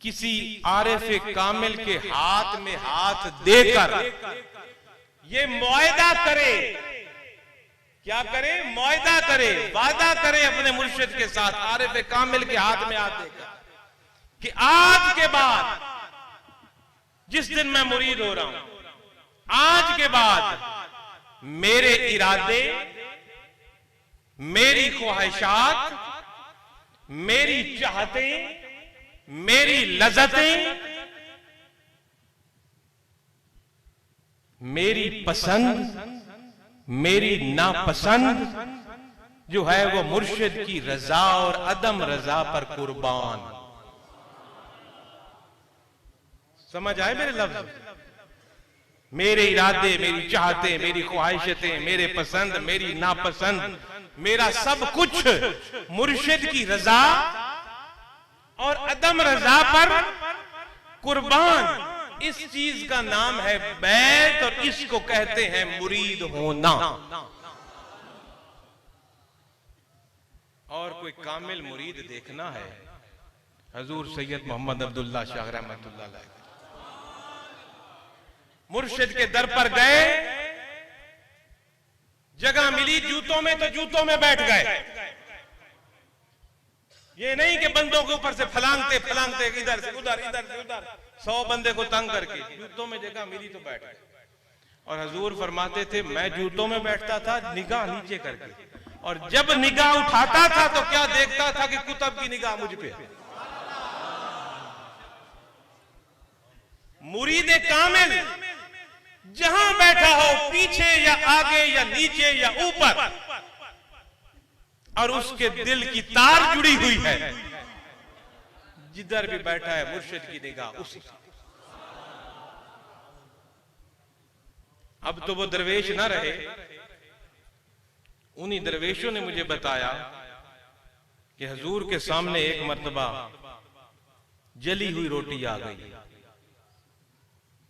किसी आरिफे कामिल के हाथ में हाथ देकर ये मुआयदा करे। क्या करे? मुआयदा करे, वादा करे अपने मुर्शिद के साथ, आरिफे कामिल के हाथ में हाथ देकर कि आज के बाद, जिस दिन मैं मुरीद हो रहा हूं, आज के बाद मेरे इरादे, मेरी ख्वाहिशात, मेरी चाहतें, मेरी लज़्ज़तें, मेरी पसंद, मेरी नापसंद, जो है वो मुर्शिद की रजा और अदम रजा पर कुर्बान। समझ आए मेरे लफ्ज? मेरे इरादे, मेरी चाहते, मेरी ख्वाहिशतें, मेरे पसंद, मेरी नापसंद, मेरा सब कुछ मुर्शिद की रजा और अदम रजा पर कुर्बान। इस चीज का नाम है बैत और इसको कहते हैं मुरीद होना। और कोई कामिल मुरीद देखना है, हजूर सैयद मोहम्मद अब्दुल्ला शाह रहमतुल्लाह अलैह मुर्शिद के दर पर गए, जगह मिली जूतों में तो जूतों में बैठ गए। ये नहीं कि बंदों के ऊपर से फलांगते फलांगते इधर से उधर, इधर से उधर, 100 बंदे को तंग करके जूतों में जगह मिली तो बैठ गए। और हजूर फरमाते थे मैं जूतों में बैठता था निगाह नीचे करके, और जब निगाह उठाता था तो क्या देखता था कि कुतुब की निगाह मुझ पे। मुरीद कामिल जहां बैठा हो, पीछे या आगे या नीचे या ऊपर, और उसके दिल की तार जुड़ी हुई है, जिधर भी बैठा है मुर्शिद की निगाह उसी। अब तो वो दरवेश ना रहे, उन्हीं दरवेशों ने मुझे बताया कि हजूर के सामने एक मर्तबा जली हुई रोटी आ गई।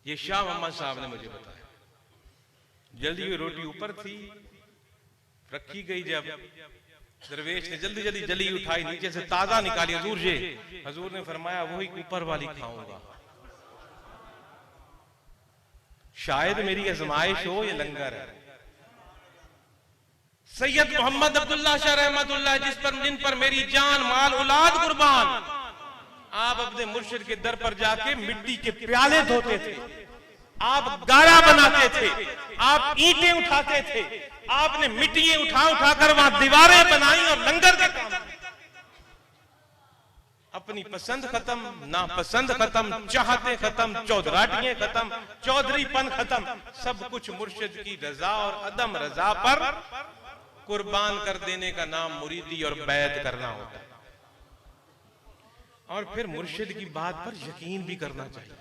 ये शाह मोहम्मद साहब ने मुझे बताया। जली हुई रोटी ऊपर थी, रखी गई, जब दरवेश ने जल्दी जल्दी जली उठाई, नीचे से ताजा निकाली, हजूर जी। हजूर ने फरमाया वही ऊपर वाली खाऊंगा, शायद मेरी आजमाइश हो, ये लंगर है। सैयद मोहम्मद अब्दुल्ला शाह रहमतुल्लाह जिन पर मेरी जान माल औलाद कुर्बान, आप अपने मुर्शिद के दर पर जाके मिट्टी के प्याले धोते थे, आप गारा बनाते थे, आप ईंटें उठाते थे, आपने मिट्टी उठा उठाकर वहां दीवारें बनाई और लंगर का काम। अपनी पसंद खत्म, नापसंद खत्म, चाहते खत्म, चौधराटियां खत्म, चौधरीपन खत्म, सब कुछ मुर्शिद की रजा और अदम रजा पर कुर्बान कर देने का नाम मुरीदी और बैत करना होता है। और फिर मुर्शिद की बात पर यकीन भी करना चाहिए।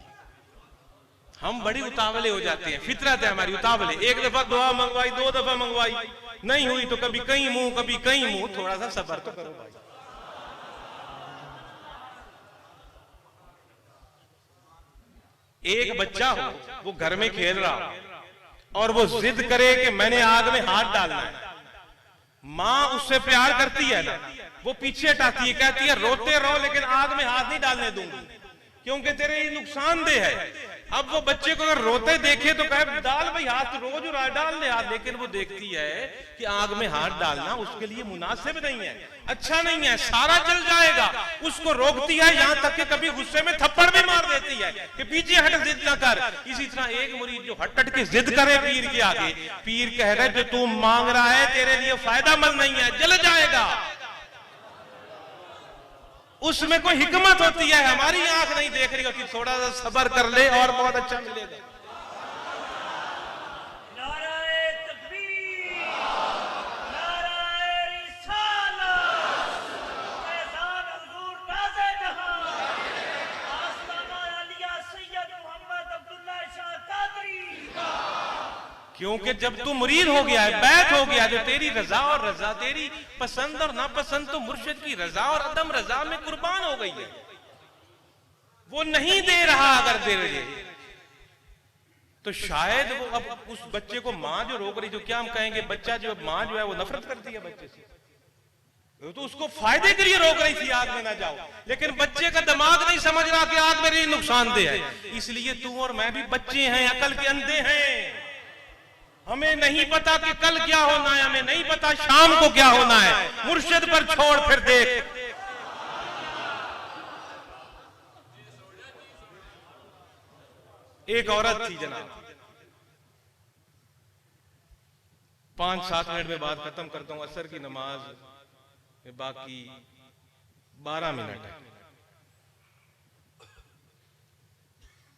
हम बड़ी उतावले हो जाते हैं, फितरत है हमारी उतावले। एक दफा दुआ मंगवाई, 2 दफा मंगवाई, नहीं हुई तो कभी कहीं मुंह कभी कहीं मुंह। थोड़ा सा सब्र तो करो भाई। एक बच्चा हो, वो घर में खेल रहा हो और वो जिद करे कि मैंने आग में हाथ डालना है, माँ उससे प्यार करती है ना, वो पीछे हटाती है, कहती है रोते रहो लेकिन आग में हाथ नहीं डालने दूंगी क्योंकि तेरे ये नुकसानदेह है। अब वो बच्चे को अगर रोते देखे तो कहे डाल भाई हाथ, रोज डाल ले हाथ, लेकिन वो देखती है कि आग में हाथ डालना उसके लिए मुनासिब नहीं है, अच्छा नहीं है, सारा जल जाएगा। उसको रोकती है, यहां तक कि कभी गुस्से में थप्पड़ भी मार देती है कि पीछे हट, जिद ना कर। इसी तरह एक मुरीद जो हट के जिद करे पीर के आगे, पीर कह रहे जो तू मांग रहा है तेरे लिए फायदामंद नहीं है, जल जाएगा। उसमें कोई हिकमत होती है, हमारी आंख नहीं देख रही होती, थोड़ा सा सब्र कर ले और बहुत अच्छा मिलेगा। नाराए तकबीर, नाराए रिसालत, फैज़ान हुज़ूर ताज़े जहां, आस्ताना अलिया सैयद मोहम्मद अब्दुल्ला शाह कादरी। क्योंकि जब तू मुरीद हो गया है, बैत हो गया, जो तेरी रजा और रजा, तेरी पसंद और नापसंद तो मुर्शिद की रजा और अदम रजा में कुर्बान हो गई है। वो नहीं दे रहा, अगर दे रही तो शायद वो अब उस बच्चे को माँ जो रोक रही, जो क्या हम कहेंगे, बच्चा जो माँ जो है वो नफरत करती है बच्चे से, तो उसको फायदे के लिए रोक रही थी आग में ना जाओ, लेकिन बच्चे का दिमाग नहीं समझ रहा कि आग मेरे लिए नुकसानदेह है। इसलिए तू और मैं भी बच्चे हैं, अकल के अंधे हैं, हमें नहीं पता कि कल क्या होना है, हमें नहीं पता शाम को क्या होना है। मुर्शिद पर छोड़ फिर देख। एक औरत थी जनाब, 5-7 मिनट में बात खत्म करता हूं, असर की नमाज में बाकी 12 मिनट है।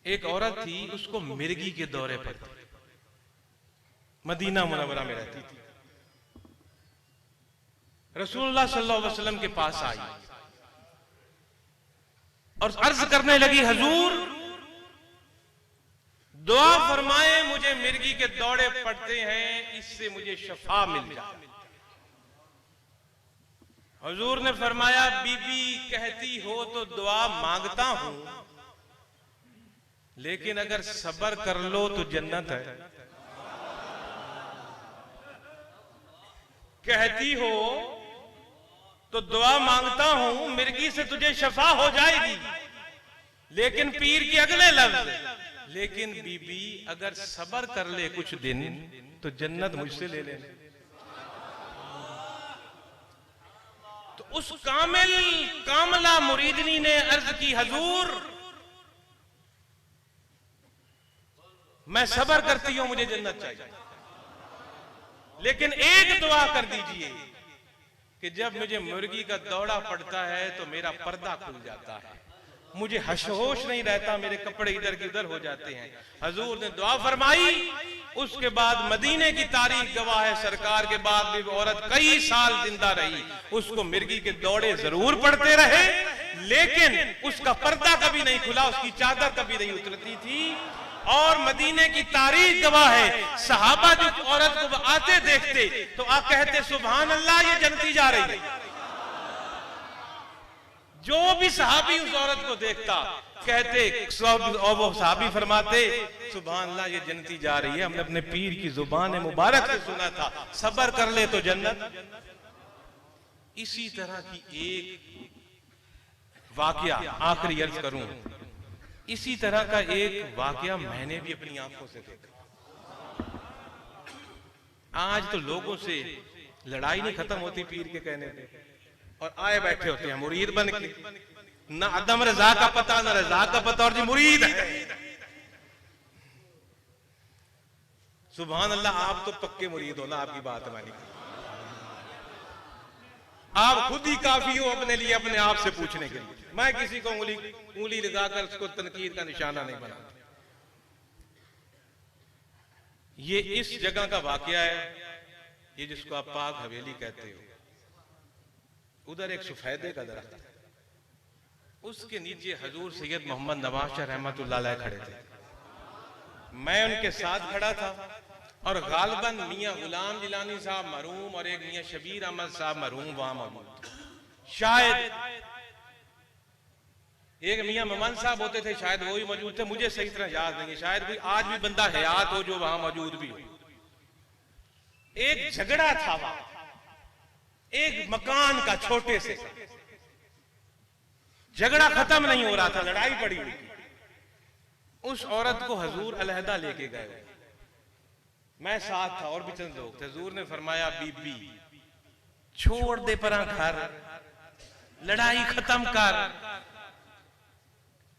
एक औरत थी, उसको मिर्गी के दौरे पर थी, मदीना मुनव्वरा में रहती थी। रसूलुल्लाह सल्लल्लाहु अलैहि वसल्लम के पास आई और अर्ज करने लगी, हुजूर दुआ फरमाए, मुझे मिर्गी के दौड़े पड़ते हैं, इससे मुझे शफा मिल जाए। हुजूर ने फरमाया, बीबी कहती हो तो दुआ मांगता हूं, लेकिन अगर सब्र कर लो तो जन्नत है। कहती हो तो दुआ मांगता हूं, मिर्गी से तुझे शफा हो जाएगी, लेकिन पीर के अगले लफ्ज, लेकिन बीबी अगर सब्र कर ले कुछ दिन तो जन्नत मुझसे ले ले। तो उस कामला मुरीदनी ने अर्ज की, हुजूर मैं सब्र करती हूं, मुझे जन्नत चाहिए, लेकिन एक दुआ कर दीजिए कि जब मुझे मुर्गी का दौड़ा पड़ता है तो मेरा पर्दा खुल जाता है, मुझे होश नहीं रहता, मेरे कपड़े इधर की उधर हो जाते हैं। हुजूर ने दुआ फरमाई। उसके बाद मदीने की तारीख गवाह है, सरकार के बाद भी औरत कई साल जिंदा रही, उसको मिर्गी के दौड़े जरूर पड़ते रहे, लेकिन उसका पर्दा कभी नहीं खुला, उसकी चादर कभी नहीं उतरती थी। और मदीने की तारीख गवाह है, सहाबा जो औरत को आते देखते तो आप कहते सुभान अल्लाह, ये जन्नती जा रही है। जो भी सहाबी उस औरत को देखता कहते, और वो सहाबी फरमाते सुभान अल्लाह, ये जन्नती जा रही है, हमने अपने पीर की जुबान मुबारक से सुना था, सब्र कर ले तो जन्नत। इसी तरह की एक वाकया आखिरी अर्ज करूं, इसी तरह का एक वाकया मैंने भी अपनी आंखों से देखा। आज तो लोगों से लड़ाई नहीं खत्म होती पीर के कहने पे, और आए बैठे होते हैं मुरीद बन के, ना अदम रजा का पता ना रजा का पता, और जी मुरीद है। सुभान अल्लाह, आप तो पक्के मुरीद हो ना, आपकी बात मानी, आप खुद ही काफी हो अपने लिए, अपने आप से पूछने के लिए। मैं किसी को उंगली लगाकर उसको तनकीर का निशाना नहीं बना। ये इस जगह का वाकया है, ये जिसको आप पाक हवेली कहते हो। उधर एक सफेदे का दरख्त है, उसके नीचे हजूर सैयद मोहम्मद नवाज शाह रहमतुल्लाह अलैह खड़े थे। मैं उनके साथ खड़ा था और गालिबन मियां गुलाम जिलानी साहब मरहूम और एक मियां शबीर अहमद साहब मरहूम वहां मौजूद थे। शायद एक मियां ममन साहब होते थे, शायद वो ही मौजूद थे, मुझे सही तरह याद नहीं है। शायद कोई आज भी बंदा हयात हो जो वहां मौजूद भी हो। एक झगड़ा था वहां, एक मकान का छोटे से, झगड़ा खत्म नहीं हो रहा था, लड़ाई पड़ी हुई। उस औरत को हुजूर अलहदा लेके गए, मैं साथ था और भी चंद लोग थे। हुजूर ने फरमाया, बीबी छोड़ दे परा घर, लड़ाई खत्म कर,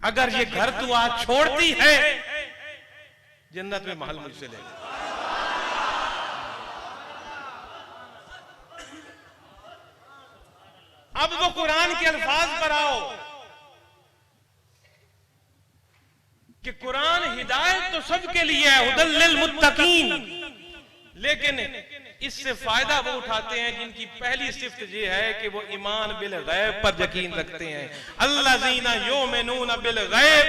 अगर ये घर तू आज छोड़ती है जन्नत में महल मुझसे ले ले। अब वो कुरान के अल्फाज पर आओ कि कुरान हिदायत तो सबके लिए है, हुदल लिल मुत्तकीन, लेकिन इससे फायदा वो उठाते हैं जिनकी पहली सिफ्त ये है कि वो ईमान बिल गैब पर यकीन रखते हैं। अल्लज़ीना युमिनूना बिल गैब।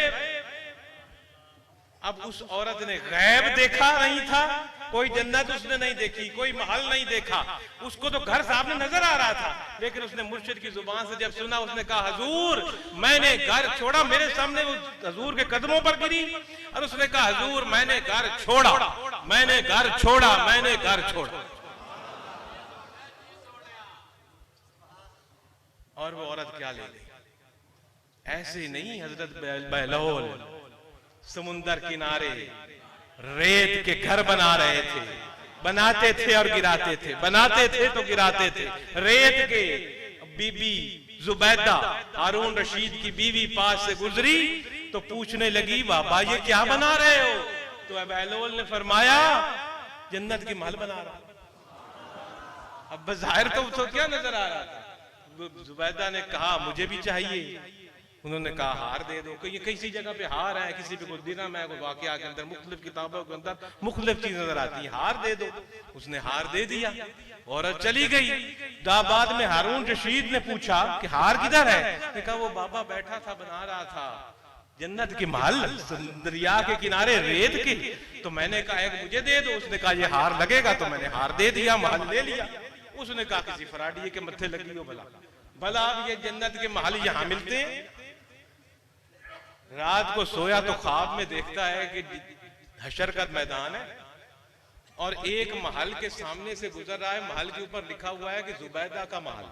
अब उस औरत ने गैब देखा नहीं था, कोई जन्नत उसने नहीं देखी, कोई महल नहीं देखा, उसको तो घर सामने नजर आ रहा था, लेकिन उसने मुर्शिद की जुबान से जब सुना, उसने कहा, हुजूर मैंने घर छोड़ा। मेरे सामने वो हुजूर के कदमों पर गिरी और उसने कहा, हुजूर मैंने घर छोड़ा, मैंने घर छोड़ा, मैंने घर छोड़ा। और वो औरत क्या ले गई? ऐसे नहीं, हजरत बहलोल समुंदर किनारे रेत के घर बना रहे थे, बनाते थे और गिराते थे, बनाते थे तो गिराते थे। रेत के बीबी जुबैदा हारून रशीद की बीवी पास से गुजरी तो पूछने लगी, बाबा ये क्या बना रहे हो? तो बहलोल ने फरमाया, जन्नत की महल बना रहा। अब बज़ाहिर तो क्या नजर आ रहा था? जुबैदा ने कहा, मुझे भी चाहिए। उन्होंने कहा हार दे दो, कहीं किसी जगह पे हार है, किसी पे कोई दिरहम है, कोई वाकया के अंदर मुख्तलिफ किताबों के अंदर मुख्तलिफ चीज नजर आती है, हार दे दो। उसने हार दे दिया, औरत चली गई। बाद में हारून रशीद ने पूछा कि हार किधर है? ने कहा वो बाबा बैठा था, बना रहा था जन्नत के महल दरिया के किनारे रेत के, तो मैंने कहा एक मुझे दे दो। उसने कहा ये हार लगेगा, तो मैंने हार दे दिया, महल ले लिया। उसने कहा किसी फराडिये के मत्थे लगी हो भला, भला अब ये जन्नत के महल यहाँ मिलते हैं। रात को सोया तो ख्वाब में देखता है कि हशर का मैदान है और एक महल के सामने से गुजर रहा है, महल के ऊपर लिखा हुआ है कि जुबैदा का महल।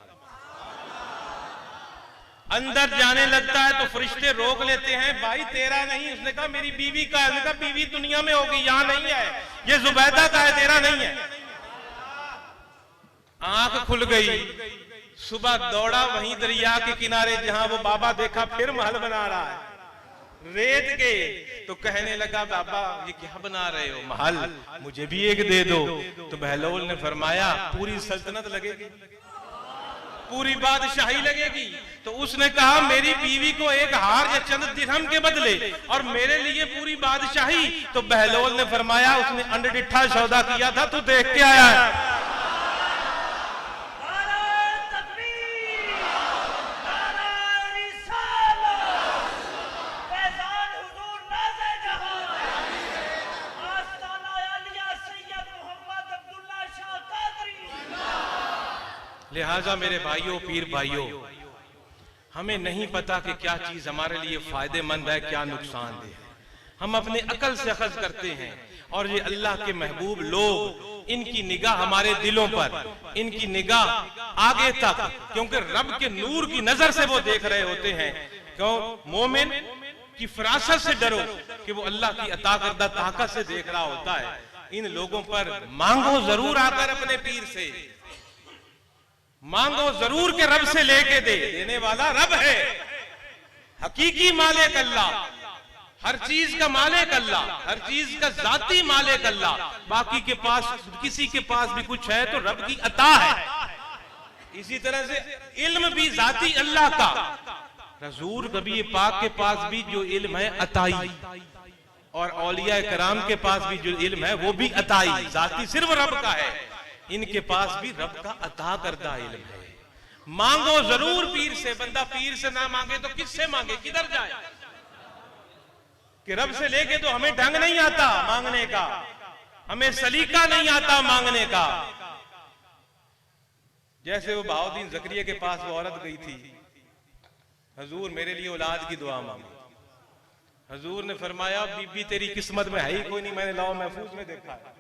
अंदर जाने लगता है तो फरिश्ते रोक लेते हैं, भाई तेरा नहीं। उसने कहा मेरी बीवी का है। उसने कहा बीवी दुनिया में होगी, यहां नहीं है, ये जुबैदा का है, तेरा नहीं है। आंख खुल गई, सुबह दौड़ा वहीं दरिया के किनारे जहां वो बाबा देखा फिर महल बना रहा है रेत के। तो कहने लगा बाबा ये क्या बना रहे हो? महल, मुझे भी एक दे दो। तो बहलोल ने फरमाया पूरी सल्तनत लगेगी, पूरी बादशाही लगेगी। तो उसने कहा मेरी बीवी को एक हार या चंद दिरहम के बदले और मेरे लिए पूरी बादशाही। तो बहलोल ने फरमाया उसने अंडडिठा सौदा किया था, तू देख के आया है। लिहाजा मेरे भाइयों, पीर भाइयों, हमें नहीं पता कि क्या चीज हमारे लिए फायदेमंद है, क्या नुकसानदेह है। हम अपने अकल से अखज़ करते हैं और ये अल्लाह के महबूब लोग, इनकी निगाह हमारे दिलों पर, इनकी निगाह आगे तक, क्योंकि रब के नूर की नजर से वो देख रहे होते हैं। क्यों? मोमिन की फरासत से डरो कि वो अल्लाह की अता करदा ताकत से देख रहा होता है। इन लोगों पर मांगो जरूर आकर अपने पीर से, मांगो जरूर के रब से लेके दे, देने वाला रब है, हकीकी मालिक अल्लाह, हर चीज का मालिक अल्लाह, हर चीज का जाती मालिक अल्लाह। बाकी के पास, किसी के पास भी कुछ है तो रब की अता है। इसी तरह से इल्म भी जाती अल्लाह का, रसूल नबी पाक के पास भी जो इल्म है अताई, और औलिया कराम के पास भी जो इल्म है वो भी अताई, जाती सिर्फ रब का है। इनके पास भी रब का अता करदा इल्म है। मांगो जरूर पीर से। बंदा पीर से ना मांगे तो किससे मांगे, किधर जाए? कि रब से लेके तो हमें ढंग नहीं आता मांगने का, हमें सलीका नहीं आता मांगने का। जैसे वो बहाउद्दीन ज़करिया के पास वो औरत गई थी, हजूर मेरे लिए औलाद की दुआ मांगी। हजूर ने फरमाया बीबी तेरी किस्मत में है ही कोई नहीं, मैंने लौह महफूज में देखा है।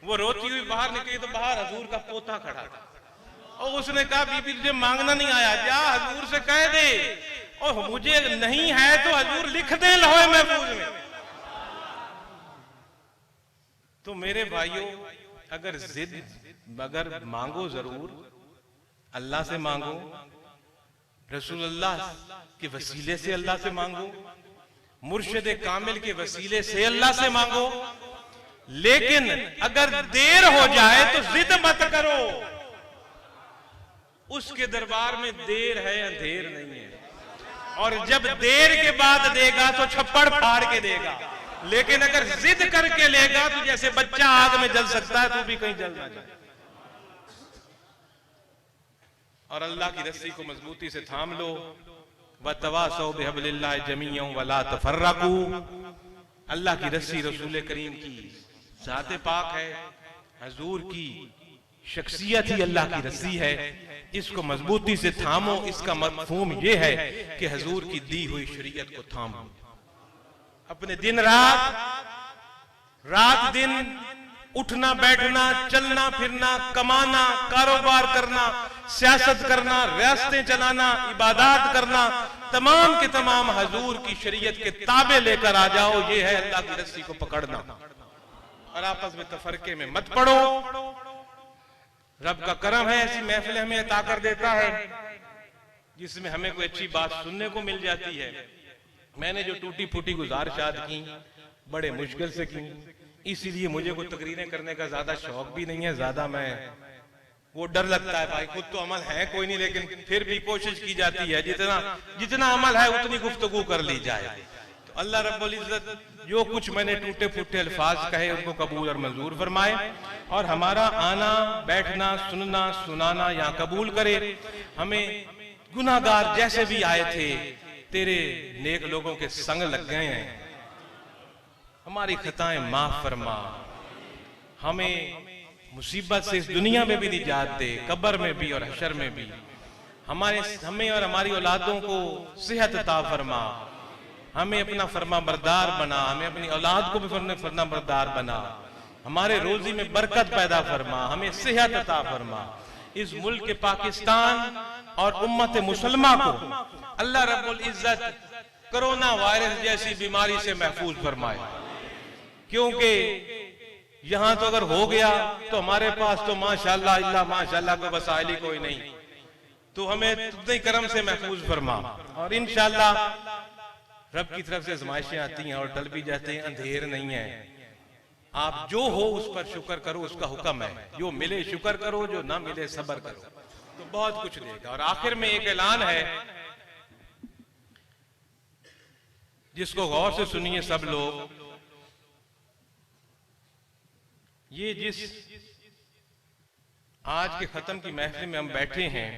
वो रोती हुई बाहर निकली तो बाहर हजूर का पोता खड़ा था और उसने कहा बीबी तुझे मांगना नहीं आया, जा हजूर से कह दे, और मुझे नहीं है तो हजूर लिख दे लौह महफूज में। तो मेरे भाइयों, अगर मांगो जरूर, अल्लाह से मांगो, रसूलुल्लाह के वसीले से अल्लाह से मांगो, मुर्शिद कामिल के वसीले से अल्लाह से मांगो। लेकिन अगर देर हो जाए तो जिद मत करो, उसके दरबार में देर है अंधेर नहीं है। और जब देर के बाद देगा तो छप्पड़ फाड़ के देगा, लेकिन अगर जिद करके लेगा तो जैसे बच्चा आग में जल सकता है तो भी कहीं जल ना जाए। और अल्लाह की रस्सी को मजबूती से थाम लो। वतवासौ बिहब्लिल्लाहि जमीअन वला तफर्रकू। अल्लाह की रस्सी रसूल करीम की ज़ाते पाक है, हजूर की शख्सियत ही अल्लाह की रस्सी है। इसको मजबूती से थामो। इसका मफहूम यह है कि हजूर की दी हुई शरीयत को थामो। अपने दिन रात दिन उठना बैठना, चलना फिरना, कमाना, कारोबार करना, सियासत करना, रियासतें चलाना, इबादत करना, तमाम के तमाम हजूर की शरीयत के ताबे लेकर आ जाओ। ये है अल्लाह की रस्सी को पकड़ना। और आपस में तफरके में मत पड़ो। रब का करम है, ऐसी महफिल हमें अता कर देता है जिसमें हमें कोई अच्छी बात सुनने को मिल जाती है। मैंने जो टूटी फूटी गुजारिशात की बड़े मुश्किल से की, इसीलिए मुझे कोई तकरीरें करने का ज्यादा शौक भी नहीं है, ज्यादा मैं वो डर लगता है भाई, खुद तो अमल है कोई नहीं, लेकिन फिर भी कोशिश की जाती है जितना अमल है उतनी गुफ्तगू कर ली जाए। तो अल्लाह रब्बुल इज्जत जो कुछ मैंने टूटे फूटे अल्फाज कहे उनको कबूल और मंजूर फरमाए, और हमारा आना बैठना सुनना सुनाना यहाँ कबूल करे। हमें गुनाहगार जैसे भी आए थे तेरे नेक लोगों के संग लग गए हैं, हमारी खताएं माफ फरमा, हमें मुसीबत से इस दुनिया में भी निजात दे, कब्र में भी और हशर में भी। हमें और हमारी औलादों को सेहत अता फरमा, हमें अपना फरमा बरदार बना, हमें अपनी औलाद को भी फरमा बरदार बना, हमारे रोजी में बरकत पैदा फरमा, हमें सेहत अता फरमा। इस मुल्क के पाकिस्तान और उम्मत मुसलमा को अल्लाह रब्बुल इज्जत कोरोना वायरस जैसी बीमारी से महफूज फरमाए, क्योंकि यहां तो अगर हो गया तो हमारे पास तो माशाअल्लाह इल्ला माशाअल्लाह को वसाइल ही कोई नहीं, तो हमें तुझे करम से महफूज फरमा। और इंशाअल्लाह रब की तरफ से आजमाइशें आती हैं और टल भी जाते हैं, अंधेर नहीं है। आप जो हो उस पर शुक्र करो, उसका हुक्म है, जो मिले शुक्र करो, जो ना मिले सब्र करो, तो बहुत कुछ देगा। और आखिर में एक ऐलान है जिसको गौर से सुनिए सब लोग। ये जिस आज के खत्म की महफिल में हम बैठे हैं,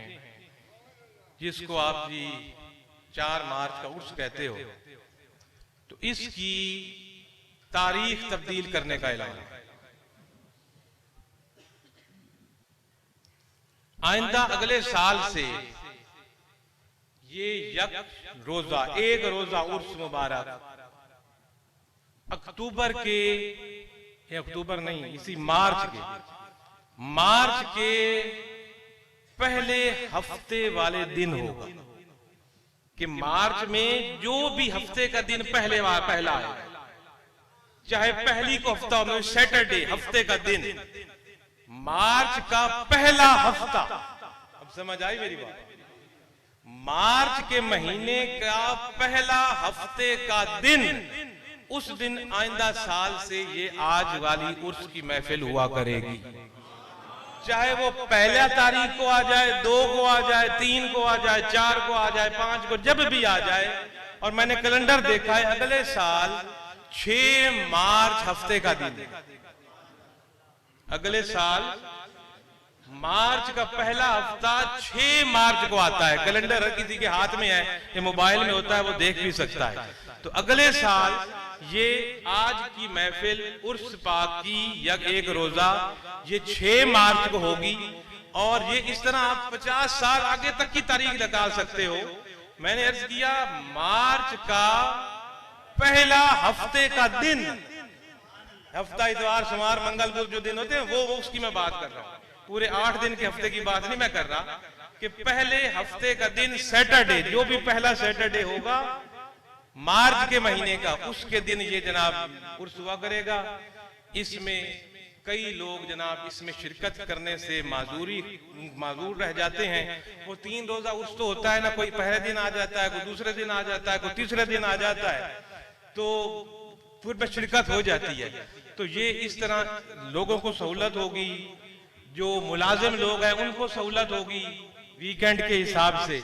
जिसको आप जी 4 मार्च का उर्स कहते हो, तो इसकी तारीख तब्दील करने का ऐलान है। आइंदा अगले साल से ये एक रोजा उर्स मुबारक अक्टूबर के, अक्टूबर नहीं, इसी मार्च के पहले हफ्ते वाले दिन होगा, कि मार्च में जो भी हफ्ते का दिन पहला है, चाहे पहली को हफ्ता में सैटरडे हफ्ते का दिन, मार्च का पहला हफ्ता, अब समझ आई मेरी बात, मार्च के महीने का पहला हफ्ते का दिन, उस दिन आइंदा साल से ये आज वाली उर्स की महफिल हुआ करेगी। चाहे वो पहला तारीख को आ जाए, 2 को आ जाए, 3 को आ जाए, 4 को आ जाए, 5 को, जब भी आ जाए। और मैंने कैलेंडर देखा है, अगले साल 6 मार्च हफ्ते का दिन, अगले साल मार्च का पहला हफ्ता 6 मार्च को आता है। कैलेंडर किसी के हाथ में है, ये मोबाइल में होता है, वो देख भी सकता है। तो अगले साल ये आज की महफिल उर्स पाक की एक रोजा ये 6 मार्च को होगी, और ये इस तरह आप 50 साल आगे तक की तारीख निकाल सकते हो। मैंने अर्ज किया मार्च का पहला हफ्ते का दिन, हफ्ता इतवार सोमवार मंगल बुध जो दिन होते हैं वो उसकी मैं बात कर रहा हूँ, पूरे 8 दिन के हफ्ते की बात नहीं मैं कर रहा, कि पहले हफ्ते का दिन सैटरडे, जो भी पहला सैटरडे होगा मार्च के महीने का, उसके दिन ये जनाब उर्स हुआ करेगा। इसमें कई लोग जनाब इसमें शिरकत करने से माजूर रह जाते हैं। वो 3 रोजा उर्स तो होता है ना, कोई पहले दिन आ जाता है, कोई दूसरे दिन आ जाता है, कोई तीसरे दिन आ जाता है, तो फिर में शिरकत हो जाती है। तो ये इस तरह लोगों को सहूलत होगी, जो मुलाजिम लोग हैं उनको सहूलत होगी वीकेंड के हिसाब से,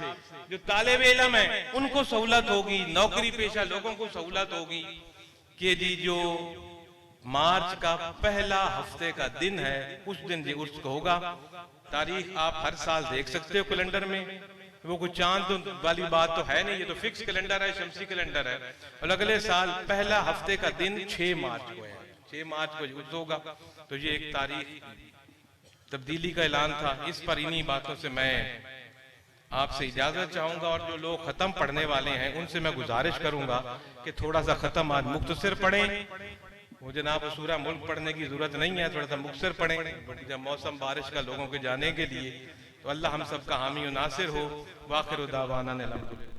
जो तालिब इल्म है उनको सहूलत होगी, नौकरी पेशा लोगों को सहूलत होगी कि जी जो मार्च का पहला हफ्ते का दिन है उस दिन जी उर्स होगा। तारीख आप हर साल देख सकते हो कैलेंडर में, वो कोई चांद वाली बात तो है नहीं, ये तो फिक्स कैलेंडर है, शमसी कैलेंडर है। और अगले साल पहला हफ्ते का दिन 6 मार्च को है, 6 मार्च को उर्स होगा। तो ये एक तारीख तब्दीली का ऐलान था। इस पर इन्हीं बातों से मैं आपसे इजाजत चाहूंगा, और जो लोग खत्म पढ़ने वाले हैं उनसे मैं गुजारिश करूंगा कि थोड़ा सा खत्म आज मुख्तसर पढ़ें। वो जनाब सूरा मुल्क पढ़ने की जरूरत नहीं है, थोड़ा सा मुख्तसर पढ़ें जब मौसम बारिश का लोगों के जाने के लिए। तो अल्लाह हम सबका हामी और नासिर हो। वाखिर दावाना अल्हम्दुलिल्लाह।